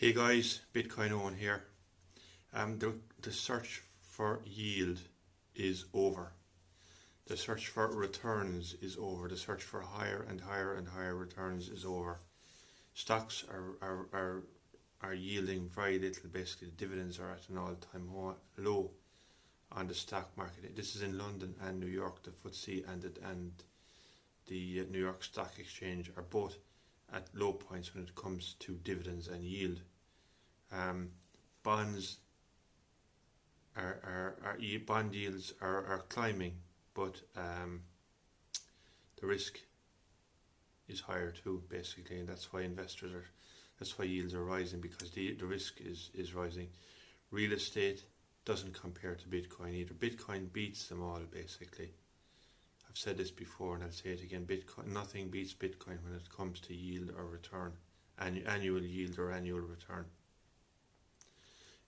Hey guys, Bitcoin Owen here. The search for yield is over. The search for returns is over. The search for higher and higher and higher returns is over. Stocks are yielding very little. Basically, the dividends are at an all-time low on the stock market. This is in London and New York. The FTSE and the New York Stock Exchange are both at low points when it comes to dividends and yield. Bonds bond yields are climbing, but the risk is higher too, basically, and that's why yields are rising, because the risk is rising. Real estate doesn't compare to Bitcoin either. Bitcoin beats them all, basically. I've said this before and I'll say it again. Nothing beats Bitcoin when it comes to yield or return, annual yield or annual return.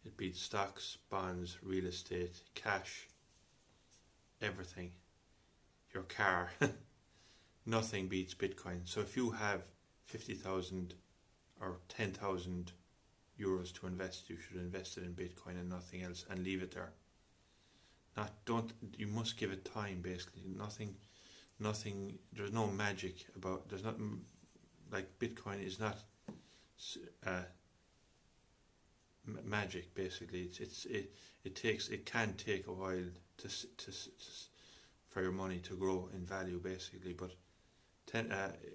It beats stocks, bonds, real estate, cash, everything. Your car. Nothing beats Bitcoin. So if you have 50,000 or 10,000 euros to invest, you should invest it in Bitcoin and nothing else, and leave it there. You must give it time, basically. Nothing, there's no magic about, there's not, like Bitcoin is not magic, basically. It can take a while for your money to grow in value, basically. But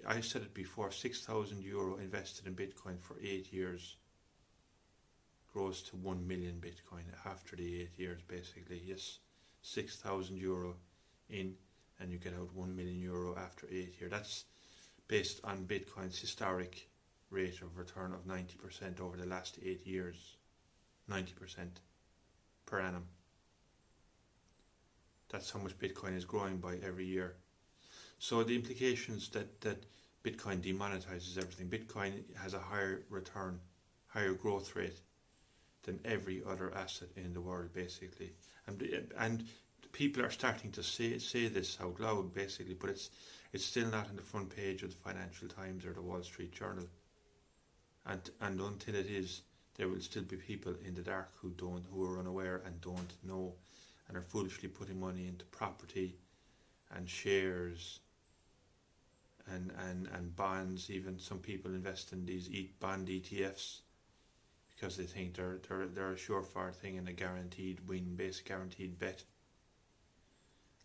I said it before, 6,000 euro invested in Bitcoin for 8 years grows to 1 million Bitcoin after the 8 years, basically. Yes, 6,000 euro in, and you get out 1 million euro after 8 years. That's based on Bitcoin's historic rate of return of 90% over the last 8 years. 90% per annum. That's how much Bitcoin is growing by every year. So the implications that Bitcoin demonetizes everything. Bitcoin has a higher return, higher growth rate than every other asset in the world, basically. And people are starting to say this out loud, basically, but it's still not on the front page of the Financial Times or the Wall Street Journal. And until it is, there will still be people in the dark who are unaware and don't know, and are foolishly putting money into property and shares and bonds. Even some people invest in these bond ETFs because they think they're a surefire thing and a guaranteed win, guaranteed bet.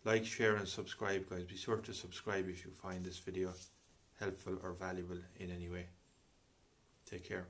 Like, share and subscribe, guys. Be sure to subscribe if you find this video helpful or valuable in any way. Take care.